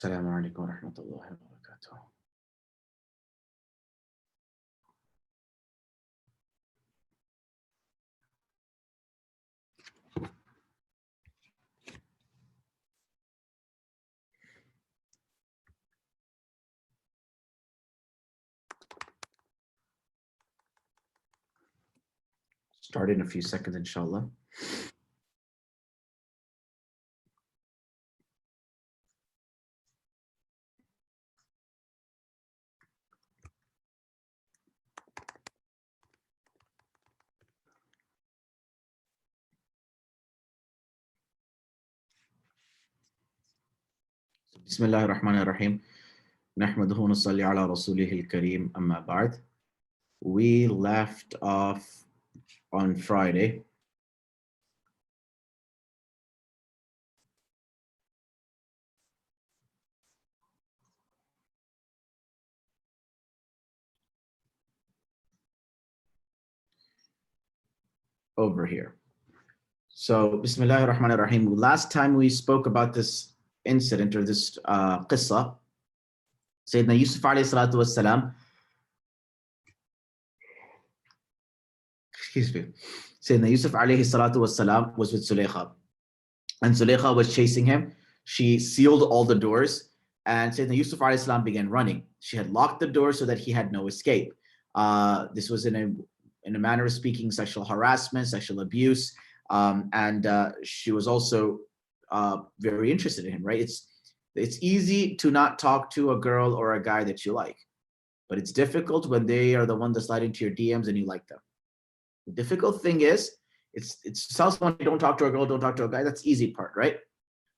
السلام عليكم ورحمة الله وبركاته. Start in a few seconds, inshallah. بسم الله الرحمن الرحيم. نحمده ونصلي على رسوله الكريم أما بعد. We left off on Friday over here. So, Bismillah ar-Rahman ar-Rahim. Last time we spoke about this incident or this qissa, Sayyidina Yusuf alayhi salatu was salam, Sayyidina Yusuf alayhi salatu was salam was with Zulaykha. And Zulaykha was chasing him. She sealed all the doors, and Sayyidina Yusuf alayhi salam began running. She had locked the door so that he had no escape. This was in a manner of speaking, sexual harassment, sexual abuse. And she was also very interested in him, right? It's easy to not talk to a girl or a guy that you like, but it's difficult when they are the one that slide into your DMs and you like them. The difficult thing is, it's tell someone don't talk to a girl, don't talk to a guy. That's the easy part, right?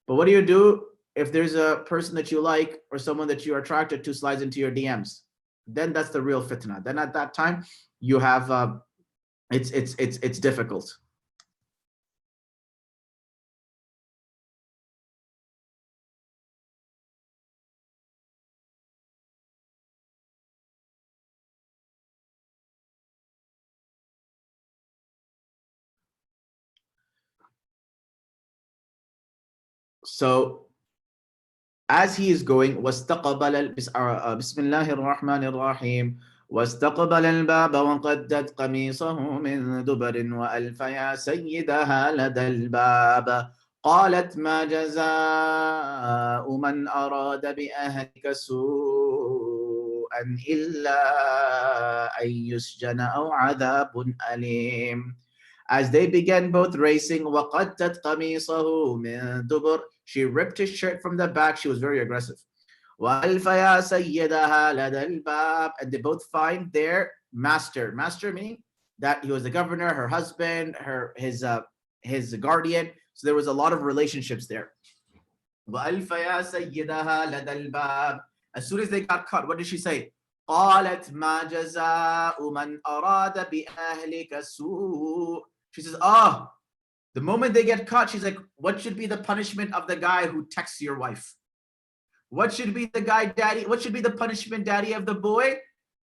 But what do you do if there's a person that you like or someone that you're attracted to slides into your DMs? Then that's the real fitna. Then at that time, you have it's difficult. So as he is going, واستقبل بسم الله الرحمن الرحيم واستقبل الباب وقدت قميصه من دبر وألف يا سيدها لدى الباب قالت ما جزاء من أراد بأهلك سوءا إلا أن يسجن أو عذاب أليم. As they began both racing, وَقَدَّتْ قَمِيصَهُ مِنْ دُبُرٍ, she ripped his shirt from the back. She was very aggressive. وَأَلْفَ يَا سَيِّدَهَا لَدَى الْبَابِ, and they both find their master. Master meaning that he was the governor, her husband, his guardian. So there was a lot of relationships there. وَأَلْفَ يَا سَيِّدَهَا لَدَى الْبَابِ. As soon as they got caught, what did she say? قالت ما جزاء من أراد بأهلك سوء. She says, the moment they get caught, she's like, what should be the punishment of the guy who texts your wife? What should be the guy, daddy? What should be the punishment, daddy, of the boy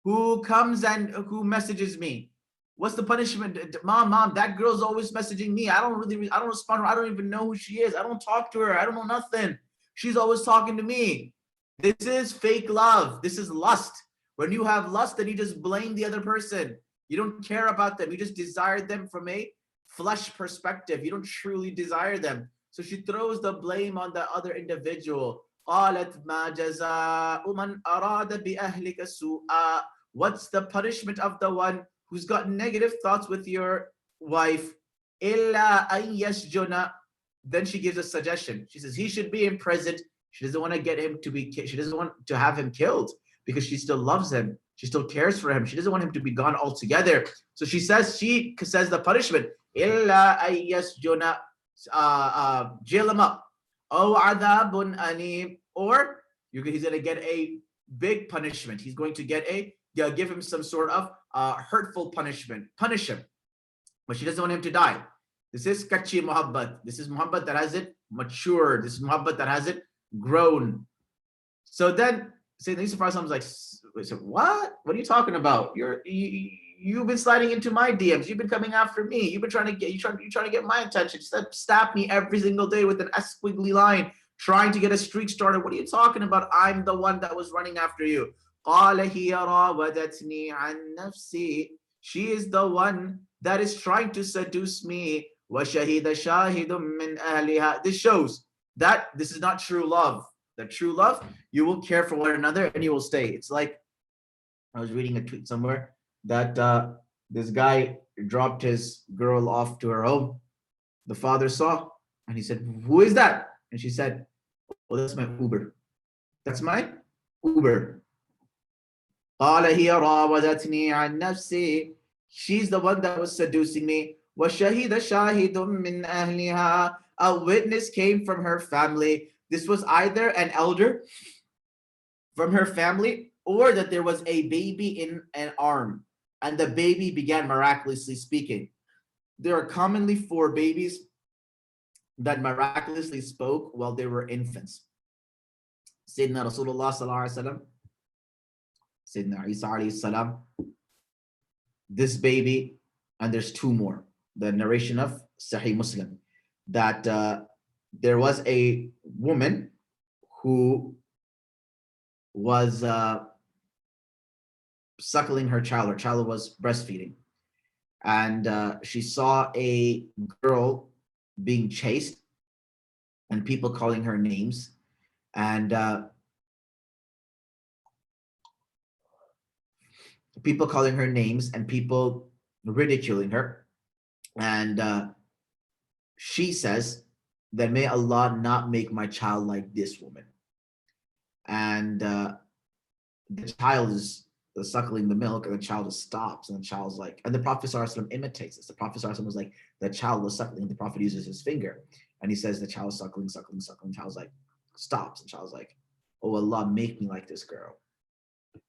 who comes and who messages me? What's the punishment? Mom, that girl's always messaging me. I don't respond to her. I don't even know who she is. I don't talk to her. I don't know nothing. She's always talking to me. This is fake love. This is lust. When you have lust, then you just blame the other person. You don't care about them. You just desire them from a flesh perspective. You don't truly desire them. So she throws the blame on the other individual. قالت ما جزاء من أراد بأهلك سوءا. What's the punishment of the one who's got negative thoughts with your wife? إلا أن يسجن. Then she gives a suggestion. She says he should be imprisoned. She doesn't want to get him to be. She doesn't want to have him killed because she still loves him. She still cares for him. She doesn't want him to be gone altogether. So she says the punishment. إلا أن يسجن. Jail him up. أو عذاب أليم. Or he's going to get a big punishment. He's going to give him some sort of hurtful punishment. Punish him. But she doesn't want him to die. This is kachi muhabbat. This is muhabbat that has it matured. This is muhabbat that has it grown. So then Sayyidina Yusuf was like, what? What are you talking about? You've been sliding into my DMs. You've been coming after me. You've been trying to get my attention. Stab me every single day with an squiggly line trying to get a streak started. What are you talking about? I'm the one that was running after you. قال هي راودتني عن نفسي. She is the one that is trying to seduce me. وشهد شاهد من أهلها. This shows that this is not true love. The true love, you will care for one another and you will stay. It's like, I was reading a tweet somewhere that this guy dropped his girl off to her home. The father saw and he said, "Who is that?" And she said, "Oh, that's my Uber. That's my Uber." قال هي راودتني عن نفسي. She's the one that was seducing me. وشهد شاهد من أهلها. A witness came from her family. This was either an elder from her family or that there was a baby in an arm and the baby began miraculously speaking. There are commonly 4 babies that miraculously spoke while they were infants. Sayyidina Rasulullah sallallahu alaihi wasallam, Sayyidina Isa alayhi salam, this baby, and there's 2 more. The narration of Sahih Muslim, that there was a woman who was suckling her child. Her child was breastfeeding. And she saw a girl being chased and people calling her names. And people calling her names and people ridiculing her. And she says that may Allah not make my child like this woman. And the child is suckling the milk and the child just stops and the child's like, and the Prophet ﷺ imitates this. The Prophet ﷺ was like, the child was suckling, the Prophet uses his finger and he says the child is suckling. The child's like, stops. And the child's like, oh Allah, make me like this girl.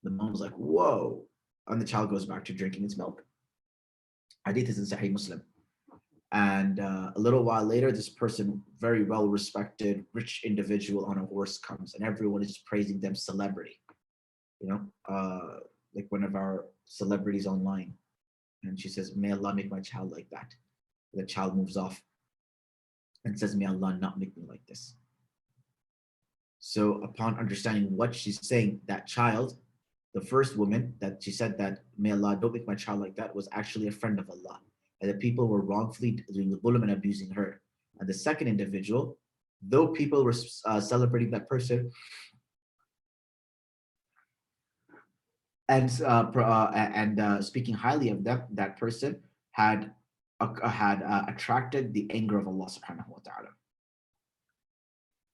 The mom was like, whoa. And the child goes back to drinking its milk. Hadith is in Sahih Muslim. And a little while later, this person, very well respected, rich individual on a horse comes and everyone is praising them, celebrity, like one of our celebrities online. And she says, may Allah make my child like that. The child moves off and says, may Allah not make me like this. So upon understanding what she's saying, that child, the first woman that she said that, may Allah don't make my child like that, was actually a friend of Allah. And the people were wrongfully doing the dhulm and abusing her. And the second individual, though people were celebrating that person and speaking highly of them, that person had attracted the anger of Allah subhanahu wa ta'ala.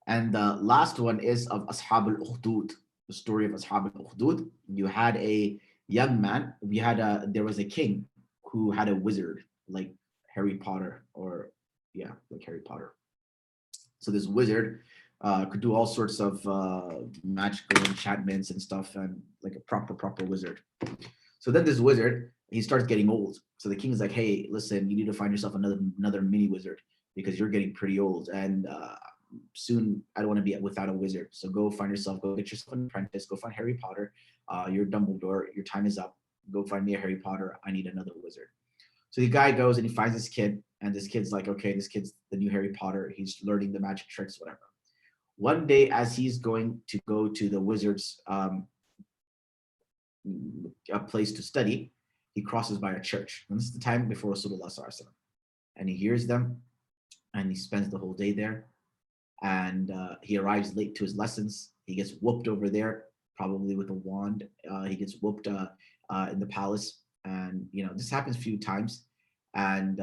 And the last one is of Ashab al-Ukhdud, the story of Ashab al-Ukhdud. You had a young man, there was a king who had a wizard, like Harry Potter, like Harry Potter. So this wizard could do all sorts of magical enchantments and stuff, and like a proper wizard. So then this wizard, he starts getting old. So the king's like, hey, listen, you need to find yourself another mini wizard because you're getting pretty old, and soon I don't want to be without a wizard. So go get yourself an apprentice, go find Harry Potter. You're Dumbledore, your time is up. Go find me a Harry Potter. I need another wizard. So the guy goes and he finds this kid, and this kid's like, okay, this kid's the new Harry Potter. He's learning the magic tricks, whatever. One day, as he's going to go to the wizard's a place to study, he crosses by a church. And this is the time before Rasulullah sallallahu alaihi wasallam. And he hears them, and he spends the whole day there. And he arrives late to his lessons. He gets whooped over there, probably with a wand. He gets whooped in the palace. And, this happens a few times. And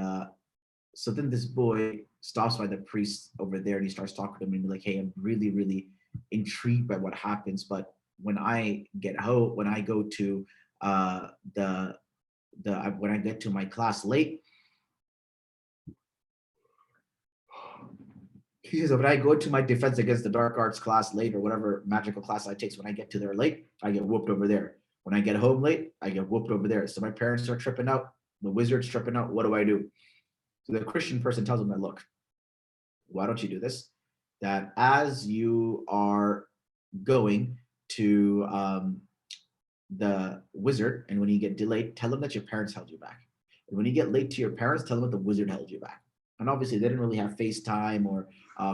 so then this boy stops by the priest over there and he starts talking to him and be like, hey, I'm really, really intrigued by what happens. But when I get home, when I go to when I get to my class late, he says, when I go to my defense against the dark arts class late or whatever magical class I take, when I get to there late, I get whooped over there. When I get home late, I get whooped over there. So my parents are tripping out. The wizard's tripping out. What do I do? So the Christian person tells him that, look, why don't you do this? That as you are going to the wizard, and when you get delayed, tell him that your parents held you back. And when you get late to your parents, tell them that the wizard held you back. And obviously, they didn't really have FaceTime or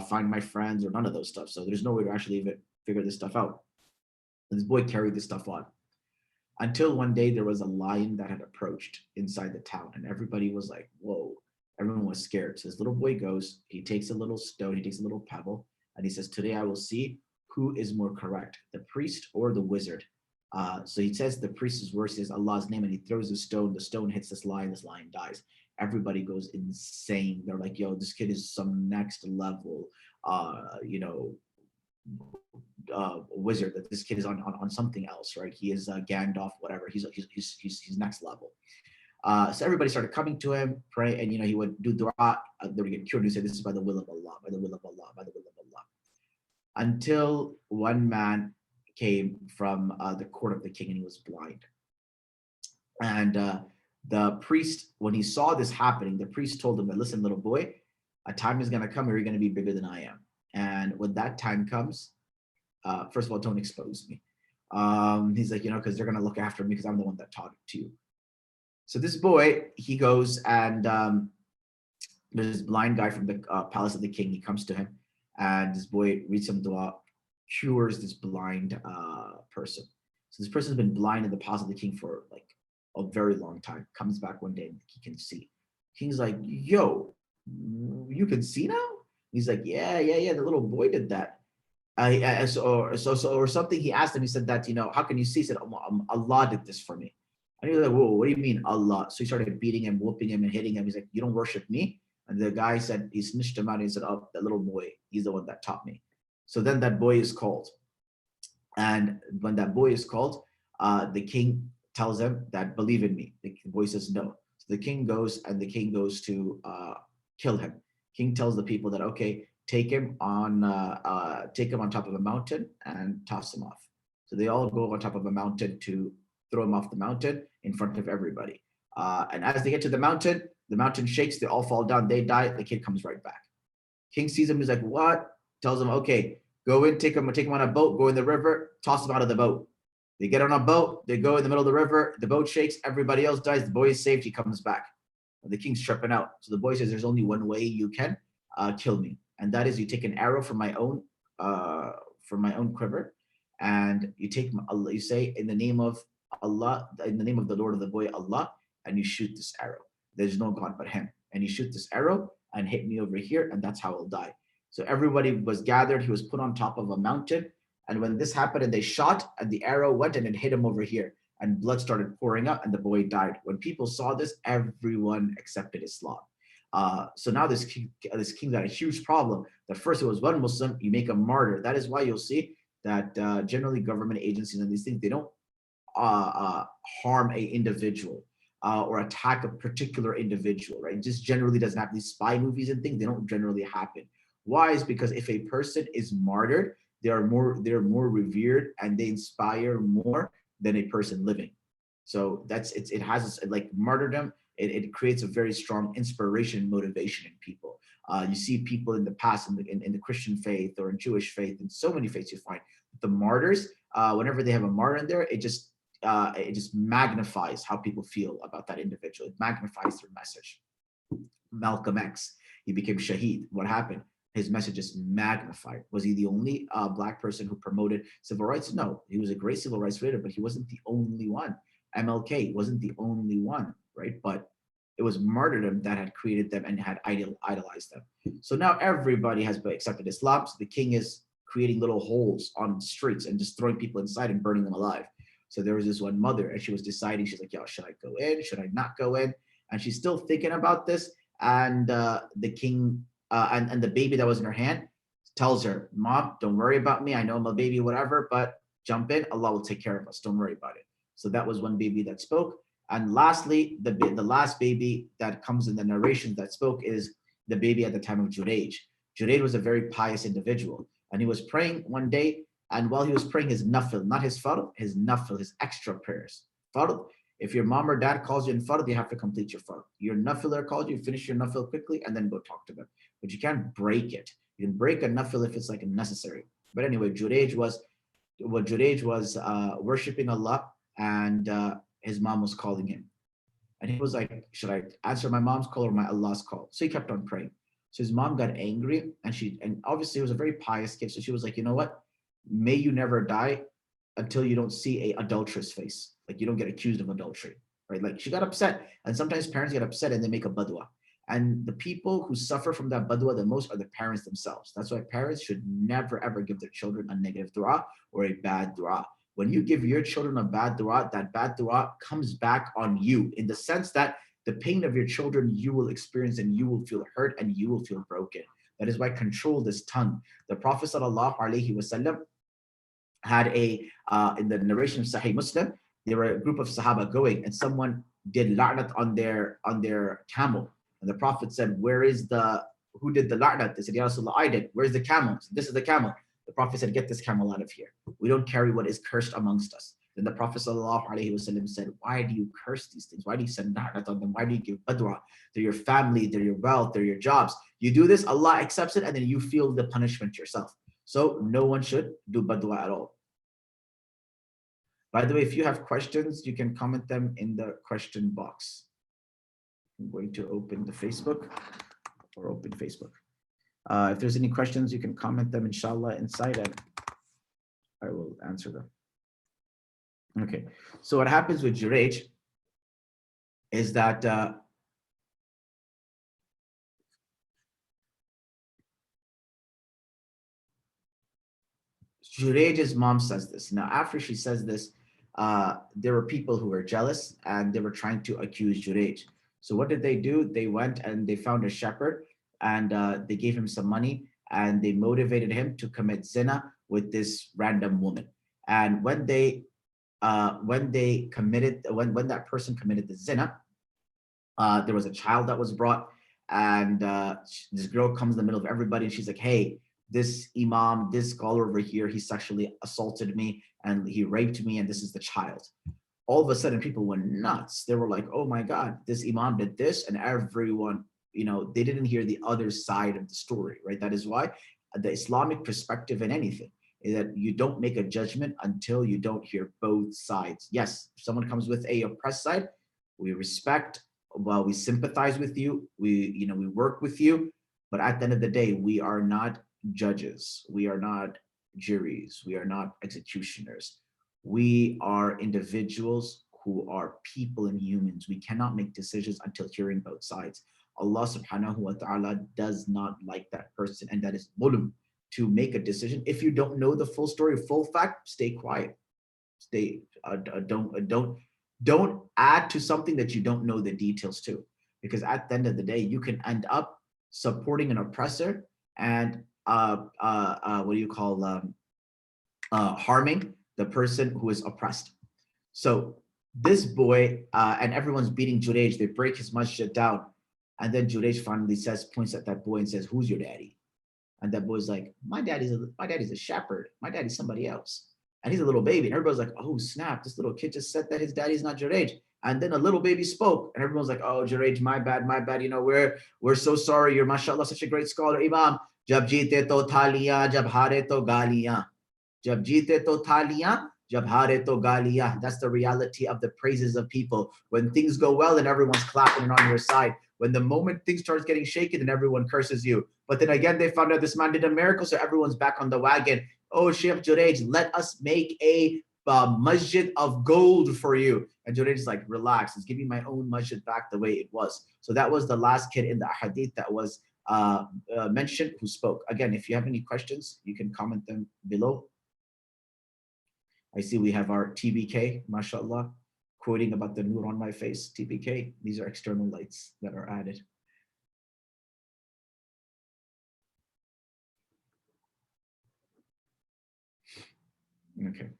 Find My Friends or none of those stuff. So there's no way to actually even figure this stuff out. And this boy carried this stuff on until one day there was a lion that had approached inside the town, and everybody was like, "Whoa!" Everyone was scared. So this little boy goes, he takes a little stone, he takes a little pebble, and he says, "Today I will see who is more correct, the priest or the wizard." So he says the priest's word says Allah's name, and he throws the stone. The stone hits this lion. This lion dies. Everybody goes insane. They're like, "Yo, this kid is some next level, you know, wizard. That this kid is on something else, right? He is Gandalf, whatever. He's next level." So everybody started coming to him, pray, and he would do dua. They would get cured. He said, "This is by the will of Allah, by the will of Allah, by the will of Allah." Until one man came from the court of the king, and he was blind. And the priest, when he saw this happening, the priest told him that, "Listen, little boy, a time is going to come where you're going to be bigger than I am. And when that time comes, first of all, don't expose me." He's like, because they're going to look after me because I'm the one that taught it to you. So this boy, he goes and there's this blind guy from the palace of the king. He comes to him, and this boy reads some dua, cures this blind person. So this person's been blind in the palace of the king for like a very long time. Comes back one day and he can see. King's like, "Yo, you can see now?" He's like, yeah. The little boy did that. Or something. He asked him. He said that, "How can you see?" He said, "Allah did this for me." And he was like, "Whoa, what do you mean Allah?" So he started beating him, whooping him, and hitting him. He's like, "You don't worship me?" And the guy said, he snitched him out, and he said, "Oh, that little boy, he's the one that taught me." So then that boy is called. And when that boy is called, the king tells him that, "Believe in me." The boy says no. So the king goes, and the king goes to kill him. King tells the people that, "Okay, take him on top of a mountain and toss him off." So they all go on top of a mountain to throw him off the mountain in front of everybody. And as they get to the mountain shakes, they all fall down, they die, the kid comes right back. King sees him, he's like, "What?" Tells him, "Okay, go in, take him on a boat, go in the river, toss him out of the boat." They get on a boat, they go in the middle of the river, the boat shakes, everybody else dies, the boy is saved, he comes back. The king's tripping out. So the boy says, "There's only one way you can kill me, and that is you take an arrow from my own quiver, and you take Allah, you say, in the name of Allah, in the name of the Lord of the boy Allah, and you shoot this arrow. There's no God but him. And you shoot this arrow and hit me over here, and that's how I'll die." So everybody was gathered. He was put on top of a mountain. And when this happened and they shot, and the arrow went and it hit him over here, and blood started pouring out, and the boy died. When people saw this, everyone accepted Islam. So now this king got a huge problem. That first it was one Muslim, you make a martyr. That is why you'll see that generally government agencies and these things, they don't harm a individual or attack a particular individual, right? It just generally doesn't happen. These spy movies and things, they don't generally happen. Why? Is because if a person is martyred, they're more revered, and they inspire more than a person living. So it has like martyrdom. It creates a very strong inspiration and motivation in people. You see people in the past in the Christian faith or in Jewish faith, in so many faiths, you find the martyrs. Whenever they have a martyr in there, it just magnifies how people feel about that individual. It magnifies their message. Malcolm X, he became Shaheed. What happened? His message is magnified. Was he the only Black person who promoted civil rights? No, he was a great civil rights leader, but he wasn't the only one. MLK wasn't the only one, right? But it was martyrdom that had created them and had idolized them. So now everybody has accepted Islam. So the king is creating little holes on the streets and just throwing people inside and burning them alive. So there was this one mother, and she was deciding, she's like, "Yo, should I go in? Should I not go in?" And she's still thinking about this. And the king and the baby that was in her hand tells her, "Mom, don't worry about me. I know I'm a baby, whatever, but jump in. Allah will take care of us. Don't worry about it." So that was one baby that spoke. And lastly, the last baby that comes in the narration that spoke is the baby at the time of Juraj. Juraj was a very pious individual, and he was praying one day. And while he was praying his nafil, not his fard, his nafil, his extra prayers. Fard, if your mom or dad calls you in fard, you have to complete your fard. Your nafiler calls you, finish your nafil quickly, and then go talk to them. But you can't break it. You can break a nafil if it's like necessary. But anyway, Juraj was worshiping Allah, and his mom was calling him. And he was like, should I answer my mom's call or my Allah's call? So he kept on praying. So his mom got angry, and obviously it was a very pious kid. So she was like, you know what? May you never die until you don't see a adulterous face. Like you don't get accused of adultery, right? Like she got upset. And sometimes parents get upset and they make a badwa. And the people who suffer from that badwa the most are the parents themselves. That's why parents should never ever give their children a negative dua or a bad dua. When you give your children a bad dua, that bad dua comes back on you in the sense that the pain of your children you will experience and you will feel hurt and you will feel broken. That is why control this tongue. The Prophet sallallahu alaihi wasallam had in the narration of Sahih Muslim, there were a group of Sahaba going, and someone did la'nat on their camel, and the Prophet said, "Where is the who did the la'nat?" They said, "Ya Rasulullah, I did." "Where's the camel?" "So this is the camel." The Prophet said, "Get this camel out of here. We don't carry what is cursed amongst us." Then the Prophet ﷺ said, "Why do you curse these things? Why do you send la'nat on them? Why do you give badwa? They're your family, they're your wealth, they're your jobs. You do this, Allah accepts it, and then you feel the punishment yourself." So no one should do badwa at all. By the way, if you have questions, you can comment them in the question box. I'm going to open the Facebook or open Facebook. If there's any questions, you can comment them, inshallah, inside, and I will answer them. Okay, so what happens with Juraj is that Juraj's mom says this. Now, after she says this, there were people who were jealous and they were trying to accuse Juraj. So what did they do? They went and they found a shepherd and they gave him some money and they motivated him to commit zina with this random woman. And when that person committed the zina, there was a child that was brought, and this girl comes in the middle of everybody and she's like, "Hey, this imam, this scholar over here, he sexually assaulted me and he raped me, and this is the child." All of a sudden people went nuts. They were like, "Oh my God, this imam did this," and everyone, they didn't hear the other side of the story, right? That is why the Islamic perspective in anything is that you don't make a judgment until you don't hear both sides. Yes, if someone comes with a oppressed side, we respect, while we sympathize with you, we work with you, but at the end of the day, we are not judges, we are not juries, we are not executioners. We are individuals who are people and humans. We cannot make decisions until hearing both sides. Allah subhanahu wa ta'ala does not like that person, and that is mulum, to make a decision. If you don't know the full story, full fact, stay quiet. Don't add to something that you don't know the details to, because at the end of the day, you can end up supporting an oppressor and harming the person who is oppressed. So this boy, and everyone's beating Juraj, they break his masjid down, and then Juraj finally points at that boy and says, "Who's your daddy?" And that boy's like, my daddy's a shepherd. My daddy's somebody else. And he's a little baby. And everybody's like, "Oh, snap. This little kid just said that his daddy's not Juraj." And then a little baby spoke. And everyone's like, "Oh, Juraj, my bad. We're so sorry. You're, mashallah, such a great scholar, Imam. Jab jeete to thaliyan, jab hare to galiyan. Jab jeete to thaliyan, jab hare to galiyan." That's the reality of the praises of people. When things go well and everyone's clapping and on your side. When the moment things starts getting shaken, then everyone curses you. But then again, they found out this man did a miracle, so everyone's back on the wagon. "Oh, Sheikh Juraj, let us make a masjid of gold for you." And Juraj is like, "Relax, let's give me my own masjid back the way it was." So that was the last kid in the hadith that was mentioned who spoke. Again, if you have any questions, you can comment them below. I see we have our TBK, mashallah, quoting about the nur on my face. TBK, these are external lights that are added. Okay.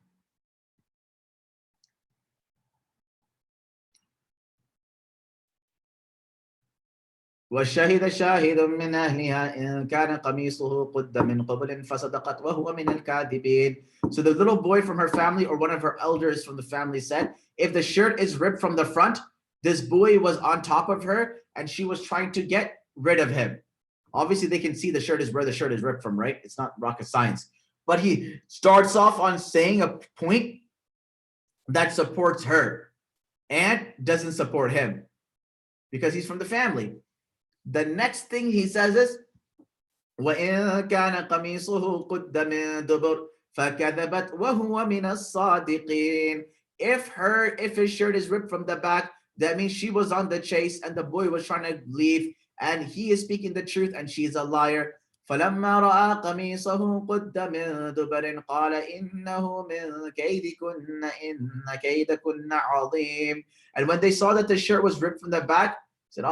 وَشَهِدَ شَاهِدٌ مِّنْ أَهْلِهَا إِنْ كَانَ قَمِيصُهُ قُدَّ مِنْ قَبْلٍ فَصَدَقَتْ وَهُوَ مِنَ الْكَاذِبِينَ. So the little boy from her family, or one of her elders from the family, said, if the shirt is ripped from the front, this boy was on top of her and she was trying to get rid of him. Obviously, they can see the shirt is where the shirt is ripped from, right? It's not rocket science. But he starts off on saying a point that supports her and doesn't support him. because he's from the family. The next thing he says is, وَإِن كَانَ قَمِيصُهُ قُدَّ مِن دُبُرٍ فَكَذَبَتْ وَهُوَ مِنَ الصَّادِقِينَ. If his shirt is ripped from the back, that means she was on the chase and the boy was trying to leave, and he is speaking the truth and she is a liar. فلما رأى قميصه قد من دبر قال إنه من كيدكن إن كيدكن عظيم. And when they saw that the shirt was ripped from the back, said,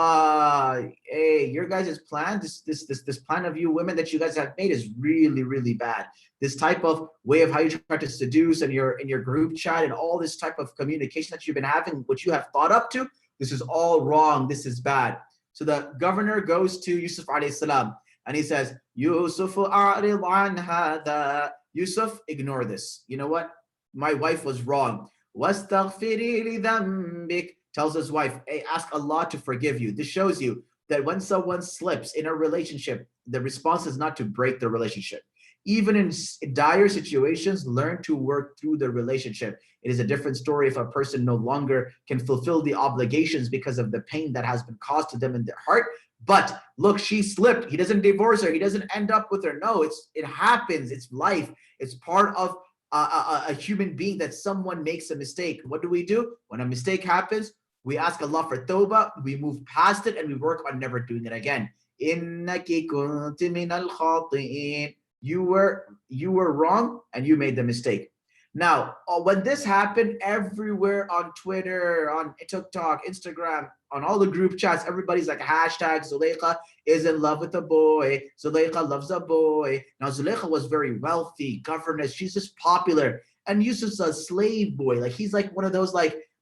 hey, your guys' plan, this plan of you women that you guys have made is really, really bad. This type of way of how you try to seduce in your group chat and all this type of communication that you've been having, what you have thought up to, this is all wrong. This is bad. So the governor goes to Yusuf alayhi salam and he says, Yusuf, a'rid an hadha. Yusuf, ignore this. You know what? My wife was wrong. Wastaghfiri li dhanbik. Tells his wife, hey, ask Allah to forgive you. This shows you that when someone slips in a relationship, the response is not to break the relationship. Even in dire situations, learn to work through the relationship. It is a different story if a person no longer can fulfill the obligations because of the pain that has been caused to them in their heart. But look, she slipped. He doesn't divorce her. He doesn't end up with her. No, it happens. It's life. It's part of a human being that someone makes a mistake. What do? When a mistake happens, we ask Allah for tawbah, we move past it, and we work on never doing it again. إِنَّكِ كُنْتِ مِنَ الْخَاطِئِينَ. You were wrong and you made the mistake. Now, when this happened, everywhere on Twitter, on TikTok, Instagram, on all the group chats, everybody's like, hashtag Zulaykha is in love with a boy. Zulaykha loves a boy. Now, Zulaykha was very wealthy, governess. She's just popular. And Yusuf's a slave boy. Like, he's like one of those,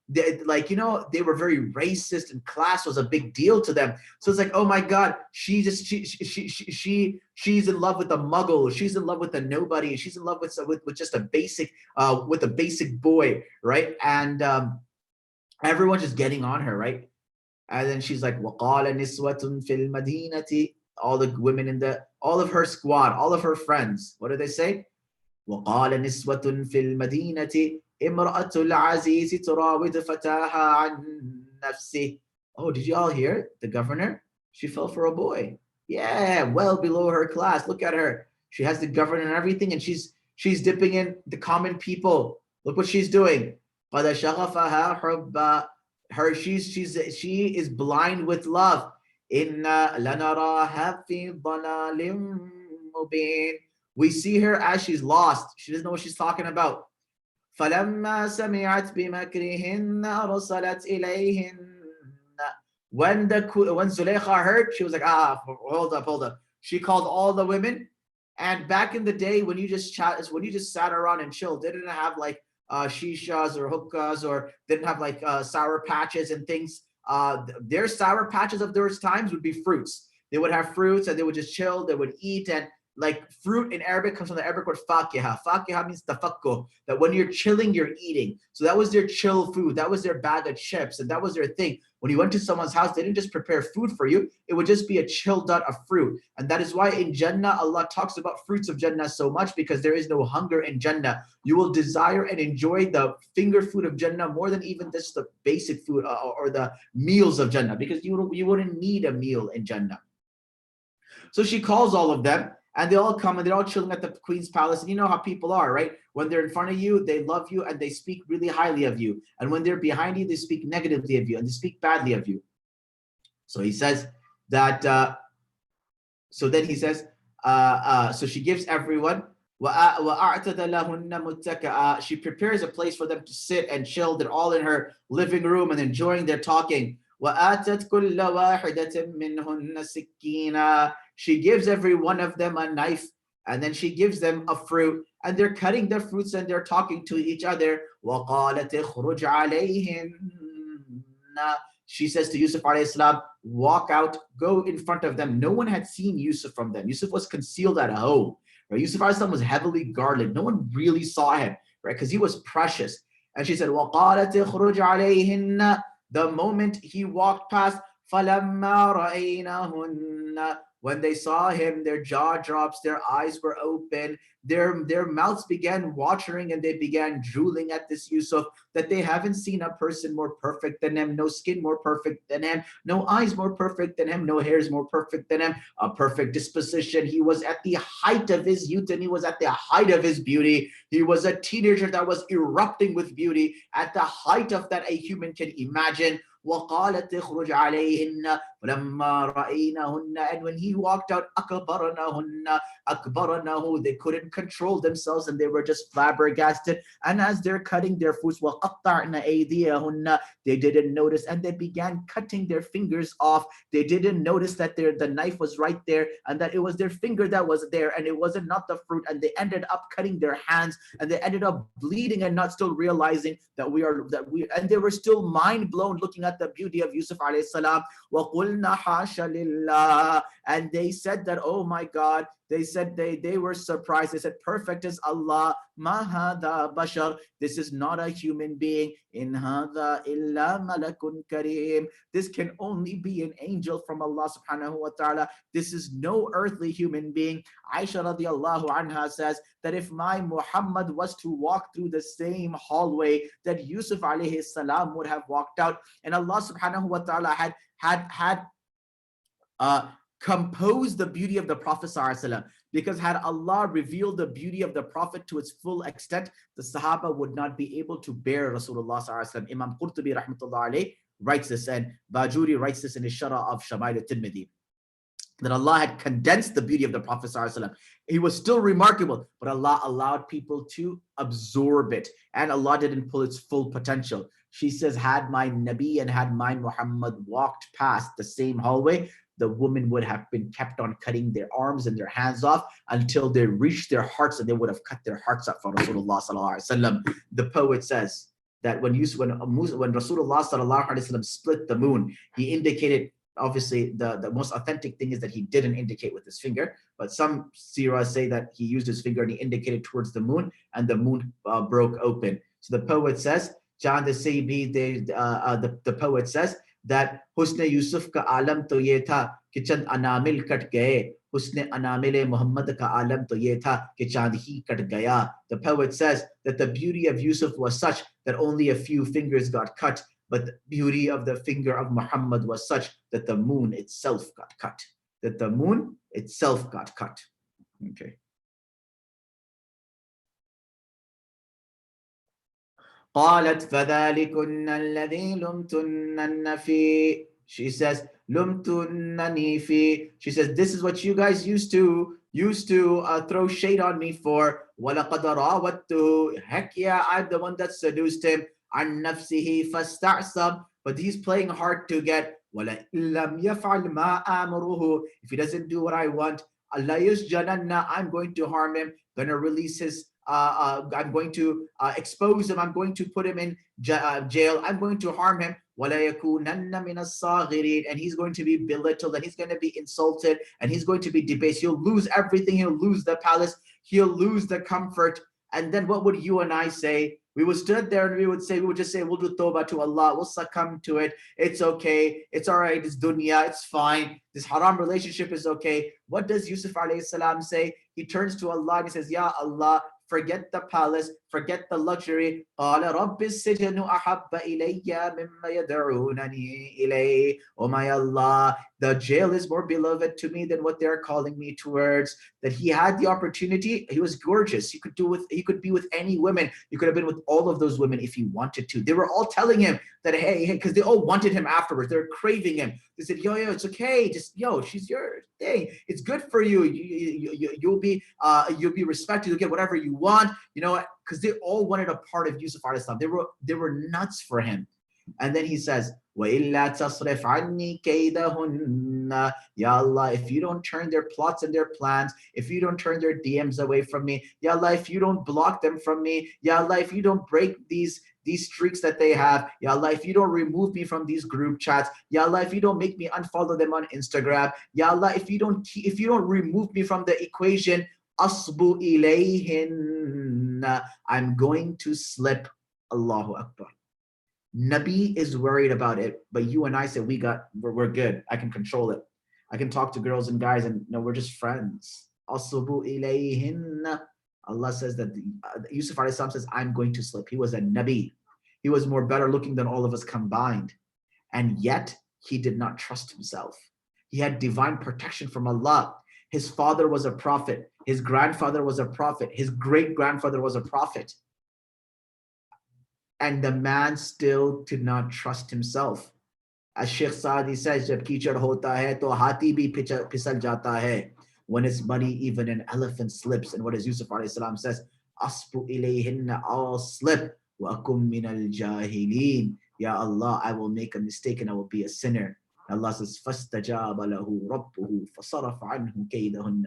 they were very racist and class was a big deal to them. So it's like, oh my God, she's in love with a muggle. She's in love with a nobody. She's in love with just a basic boy, right? And everyone's just getting on her, right? And then she's like, وَقَالَ نِسْوَةٌ فِي الْمَدِينَةِ. All the women all of her squad, all of her friends, what do they say? وَقَالَ نِسْوَةٌ فِي الْمَدِينَةِ امرأة العزيز تراود فتاها عن نفسه. Oh, did you all hear? The governor, she fell for a boy. Yeah, well below her class. Look at her. She has the governor and everything, and she's dipping in the common people. Look what she's doing. قَدْ شَغَفَهَا حُبًّا. She is blind with love. إِنَّا لَنَرَاهَا فِي ضَلَالٍ مُبِينٍ. We see her as she's lost. She doesn't know what she's talking about. فَلَمَّا سَمِعَتْ بِمَكْرِهِنَّ أَرْسَلَتْ إِلَيْهِنَّ. When Zulaykha heard, she was like, hold up. She called all the women. And back in the day, when you just sat around and chilled, they didn't have like shishas or hookahs, or didn't have like sour patches and things. Their sour patches of those times would be fruits. They would have fruits and they would just chill, they would eat. And like fruit in Arabic comes from the Arabic word fakiha. Fakiha means tafakkuh, that when you're chilling, you're eating. So that was their chill food. That was their bag of chips, and that was their thing. When you went to someone's house, they didn't just prepare food for you. It would just be a chilled out of fruit. And that is why in Jannah, Allah talks about fruits of Jannah so much, because there is no hunger in Jannah. You will desire and enjoy the finger food of Jannah more than even just the basic food or the meals of Jannah, because you wouldn't need a meal in Jannah. So she calls all of them, and they all come and they're all chilling at the queen's palace. And you know how people are, right? When they're in front of you, they love you and they speak really highly of you. And when they're behind you, they speak negatively of you and they speak badly of you. So he says that, so she gives everyone, she prepares a place for them to sit and chill. They're all in her living room and enjoying their talking. She gives every one of them a knife, and then she gives them a fruit, and they're cutting the fruits and they're talking to each other. She says to Yusuf alayhi salam, walk out, go in front of them. No one had seen Yusuf from them. Yusuf was concealed at home. Right? Yusuf alayhi salam was heavily guarded. No one really saw him, right? Because he was precious. And she said, the moment he walked past, فَلَمَّا رَأَيْنَهُنَّ When they saw him, their jaw drops, their eyes were open, their mouths began watering, and they began drooling at this Yusuf, that they haven't seen a person more perfect than him, no skin more perfect than him, no eyes more perfect than him, no hairs more perfect than him, a perfect disposition. He was at the height of his youth, and he was at the height of his beauty. He was a teenager that was erupting with beauty, at the height of that a human can imagine. وقالت اخرج عليهن فلما رأينهن, and when he walked out, أكبرنهن أكبرنه, they couldn't control themselves and they were just flabbergasted. And as they're cutting their fruits, وقطعن أيديهن, they didn't notice, and they began cutting their fingers off. They didn't notice that the knife was right there, and that it was their finger that was there, and it wasn't not the fruit. And they ended up cutting their hands, and they ended up bleeding, and not still realizing that and they were still mind blown looking at the beauty of Yusuf alayhi salam. وَقُلْنَا حَاشَ لِلَّهِ, and they said that, oh my God, they said they were surprised. They said, perfect is Allah. Ma hadha bashar, this is not a human being. In hadha illa malakun kareem, this can only be an angel from Allah subhanahu wa ta'ala. This is no earthly human being. Aisha radiallahu anha says that if my Muhammad was to walk through the same hallway that Yusuf alayhi salam would have walked out, and Allah subhanahu wa ta'ala had compose the beauty of the Prophet ﷺ, because had Allah revealed the beauty of the Prophet to its full extent, the Sahaba would not be able to bear Rasulullah ﷺ. Imam Qurtubi rahmatullah alayh writes this, and Bajuri writes this in his Sharah of Shama'il al-Tirmidhi, that Allah had condensed the beauty of the Prophet ﷺ. He was still remarkable, but Allah allowed people to absorb it, and Allah didn't pull its full potential. She says, had my Nabi and had my Muhammad walked past the same hallway, the woman would have been kept on cutting their arms and their hands off until they reached their hearts, and they would have cut their hearts up for Rasulullah sallallahu alaihi wasallam. The poet says that when Rasulullah sallallahu alaihi wasallam split the moon, he indicated, obviously the most authentic thing is that he didn't indicate with his finger, but some seerah say that he used his finger and he indicated towards the moon, and the moon broke open. So the poet says, the poet says that Husne Yusuf ka alam to ye tha ki chand anamil kat gaye, Husne anamil Muhammad ka alam to ye tha ki chand hi kat gaya. The poet says that the beauty of Yusuf was such that only a few fingers got cut, but the beauty of the finger of Muhammad was such that the moon itself got cut. That the moon itself got cut. Okay. قالت فذلكن الذي لمتنن فيه. She says, لمتنني فيه. She says, this is what you guys used to throw shade on me for. وَلَقَدْ رَاوَدتُّهُ. Heck yeah, I'm the one that seduced him. عن نفسه فاستعصم. But he's playing hard to get. وَلَئِن لَمْ يَفْعَلْ مَا آمُرُهُ. If he doesn't do what I want, Allah yusjananna, I'm going to harm him, gonna release his I'm going to expose him, I'm going to put him in jail, I'm going to harm him. وَلَيَكُونَنَّ مِنَ الصَّاغِرِينَ. And he's going to be belittled, and he's going to be insulted, and he's going to be debased. He'll lose everything. He'll lose the palace. He'll lose the comfort. And then what would you and I say? We would stand there and we would just say, we'll do tawbah to Allah, we'll succumb to it. It's okay, it's all right, it's dunya, it's fine. This haram relationship is okay. What does Yusuf alayhi salam say? He turns to Allah and he says, Ya Allah, forget the palace, forget the luxury. قَالَ رَبِّ السِّجْنُ أَحَبَّ إِلَيَّ مِمَّا يَدْعُونَنِي إِلَيْهِ. Oh my Allah, the jail is more beloved to me than what they're calling me towards. That he had the opportunity, he was gorgeous. He could be with any women. He could have been with all of those women if he wanted to. They were all telling him that, hey, because they all wanted him afterwards. They're craving him. They said, yo, it's okay. Just, she's your thing. It's good for you. You'll be respected. You'll get whatever you want. You know, because they all wanted a part of Yusuf alayhi salam. They were nuts for him. And then he says, وَإِلَّا تَصْرِفْ عَنِّي كَيْدَهُنَّ. Ya Allah, if you don't turn their plots and their plans, if you don't turn their DMs away from me, Ya Allah, if you don't block them from me, Ya Allah, if you don't break these streaks that they have, Ya Allah, if you don't remove me from these group chats, Ya Allah, if you don't make me unfollow them on Instagram, Ya Allah, if you don't remove me from the equation, asbu ilayhin, I'm going to slip. Allahu Akbar. Nabi is worried about it, but you and I said we're good. I can control it. I can talk to girls and guys and we're just friends. Asubu ilayhinna. Allah says that Yusuf alayhi salam says, I'm going to slip. He was a Nabi. He was more better looking than all of us combined. And yet he did not trust himself. He had divine protection from Allah. His father was a prophet. His grandfather was a prophet. His great grandfather was a prophet. And the man still did not trust himself. As Sheikh Saadi says, जब कीचड़ होता है तो हाथी भी फिसल जाता है. When it's muddy, even an elephant slips. And what does Yusuf alayhi salam says? Asbu ilayhinna, I'll slip. Wa akum min al jahilin. Ya Allah, I will make a mistake and I will be a sinner. Allah says, فَاسْتَجَابَ لَهُ رَبُّهُ فَصَرَفَ عَنْهُ كَيْدَهُنَّ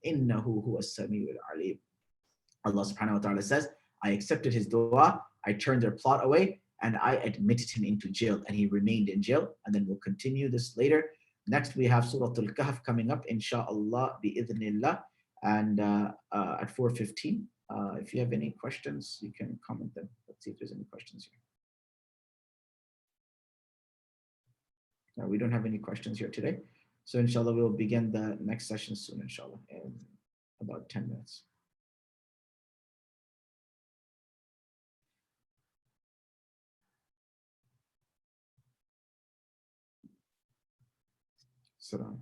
إِنَّهُ هُوَ السَّمِيعُ الْعَلِيمُ. Allah subhanahu wa ta'ala says, I accepted his dua, I turned their plot away, and I admitted him into jail, and he remained in jail. And then we'll continue this later. Next, we have Surah Al-Kahf coming up, inshallah, bi-idhnillah, and at 4:15. If you have any questions, you can comment them. Let's see if there's any questions here. No, we don't have any questions here today. So inshallah, we'll begin the next session soon, inshallah, in about 10 minutes. Salam.